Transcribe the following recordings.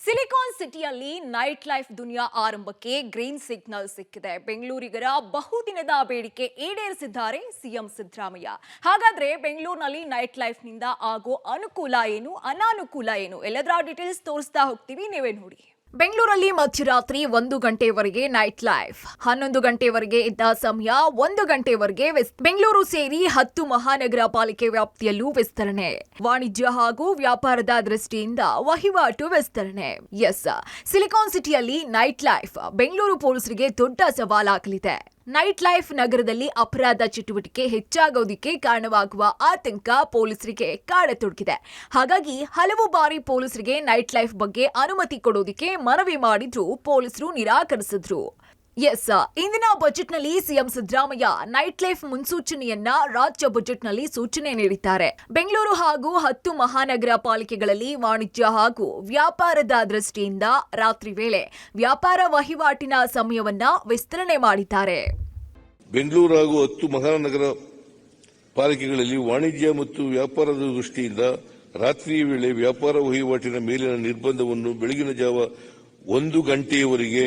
Silicon ಸಿಟಿಯಲ್ಲಿ night life ದುನಿಯಾ ಆರಂಭಕ್ಕೆ green signal ಸಿಕ್ಕಿದೆ. ಬೆಂಗಳೂರಿಗರ ಬಹುದಿನದ ಬೇಡಿಕೆ ಈಡೇರಿಸಿದ್ದಾರೆ ಸಿಎಂ ಸಿದ್ದರಾಮಯ್ಯ. ಹಾಗಾದ್ರೆ ಬೆಂಗಳೂರಿನಲ್ಲಿ ನೈಟ್ ಲೈಫ್ನಿಂದ ಆಗೋ ಅನುಕೂಲ ಏನು, ಅನಾನುಕೂಲ ಏನು, ಎಲ್ಲದರ ಡೀಟೇಲ್ಸ್ ತೋರಿಸ್ತಾ ಹೋಗ್ತೀವಿ, ನೀವೇ ನೋಡಿ. ಬೆಂಗಳೂರಲ್ಲಿ ಮಧ್ಯರಾತ್ರಿ 1 ಗಂಟೆವರೆಗೆ ನೈಟ್ ಲೈಫ್, 11 ಗಂಟೆವರೆಗೆ ಇದ್ದ ಸಮಯ 1 ಗಂಟೆವರೆಗೆ ಬೆಂಗಳೂರು ಸೇರಿ 10 ಮಹಾನಗರ ಪಾಲಿಕೆ ವ್ಯಾಪ್ತಿಯಲ್ಲೂ ವಿಸ್ತರಣೆ. ವಾಣಿಜ್ಯ ಹಾಗೂ ವ್ಯಾಪಾರದ ದೃಷ್ಟಿಯಿಂದ ವಹಿವಾಟು ವಿಸ್ತರಣೆ. ಸಿಲಿಕಾನ್ ಸಿಟಿಯಲ್ಲಿ ನೈಟ್ ಲೈಫ್ ಬೆಂಗಳೂರು ಪೊಲೀಸರಿಗೆ ದೊಡ್ಡ ಸವಾಲಾಗಲಿದೆ. ನೈಟ್ ಲೈಫ್ ನಗರದಲ್ಲಿ ಅಪರಾಧ ಚಟುವಟಿಕೆ ಹೆಚ್ಚಾಗೋದಕ್ಕೆ ಕಾರಣವಾಗುವ ಆತಂಕ ಪೊಲೀಸರಿಗೆ ಕಾಡತೊಡಗಿದೆ. ಹಾಗಾಗಿ ಹಲವು ಬಾರಿ ಪೊಲೀಸರಿಗೆ ನೈಟ್ ಲೈಫ್ ಬಗ್ಗೆ ಅನುಮತಿ ಕೊಡೋದಕ್ಕೆ ಮನವಿ ಮಾಡಿದ್ರು ಪೊಲೀಸರು ನಿರಾಕರಿಸಿದ್ರು. ಇಂದಿನ ಬಜೆಟ್ನಲ್ಲಿ ಸಿಎಂ ಸಿದ್ದರಾಮಯ್ಯ ನೈಟ್ ಲೈಫ್ ಮುನ್ಸೂಚನೆಯನ್ನ ರಾಜ್ಯ ಬಜೆಟ್ನಲ್ಲಿ ಸೂಚನೆ ನೀಡಿದ್ದಾರೆ. ಬೆಂಗಳೂರು ಹಾಗೂ 10 ಮಹಾನಗರ ಪಾಲಿಕೆಗಳಲ್ಲಿ ವಾಣಿಜ್ಯ ಹಾಗೂ ವ್ಯಾಪಾರದ ದೃಷ್ಟಿಯಿಂದ ರಾತ್ರಿ ವೇಳೆ ವ್ಯಾಪಾರ ವಹಿವಾಟಿನ ಸಮಯವನ್ನ ವಿಸ್ತರಣೆ ಮಾಡಿದ್ದಾರೆ. ಬೆಂಗಳೂರು ಹಾಗೂ 10 ಮಹಾನಗರ ಪಾಲಿಕೆಗಳಲ್ಲಿ ವಾಣಿಜ್ಯ ಮತ್ತು ವ್ಯಾಪಾರದ ದೃಷ್ಟಿಯಿಂದ ರಾತ್ರಿಯ ವೇಳೆ ವ್ಯಾಪಾರ ವಹಿವಾಟಿನ ಮೇಲಿನ ನಿರ್ಬಂಧವನ್ನು ಬೆಳಗಿನ ಜಾವ 1 ಗಂಟೆಯವರೆಗೆ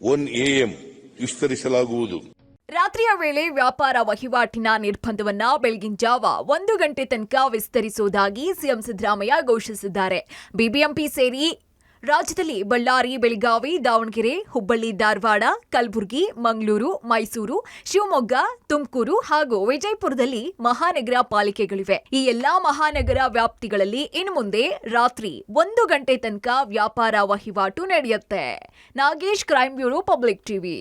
1 AM ವಿಸ್ತರಿಸಲಾಗುವುದು. ರಾತ್ರಿಯ ವೇಳೆ ವ್ಯಾಪಾರ ವಹಿವಾಟಿನ ನಿರ್ಬಂಧವನ್ನ ಬೆಳಗಿನ ಜಾವ 1 ಗಂಟೆ ತನಕ ವಿಸ್ತರಿಸುವುದಾಗಿ ಸಿಎಂ ಸಿದ್ದರಾಮಯ್ಯ ಘೋಷಿಸಿದ್ದಾರೆ. ಬಿಬಿಎಂಪಿ ಸೇರಿ ರಾಜ್ಯದಲ್ಲಿ ಬಳ್ಳಾರಿ, ಬೆಳಗಾವಿ, ದಾವಣಗೆರೆ, ಹುಬ್ಬಳ್ಳಿ, ಧಾರವಾಡ, ಕಲಬುರಗಿ, ಮಂಗಳೂರು, ಮೈಸೂರು, ಶಿವಮೊಗ್ಗ, ತುಮಕೂರು ಹಾಗೂ ವಿಜಯಪುರದಲ್ಲಿ ಮಹಾನಗರ ಪಾಲಿಕೆಗಳಿವೆ. ಈ ಎಲ್ಲಾ ಮಹಾನಗರ ವ್ಯಾಪ್ತಿಗಳಲ್ಲಿ ಇನ್ನು ಮುಂದೆ ರಾತ್ರಿ 1 ಗಂಟೆ ತನಕ ವ್ಯಾಪಾರ ವಹಿವಾಟು ನಡೆಯುತ್ತೆ. Nagesh, crime bureau, public TV.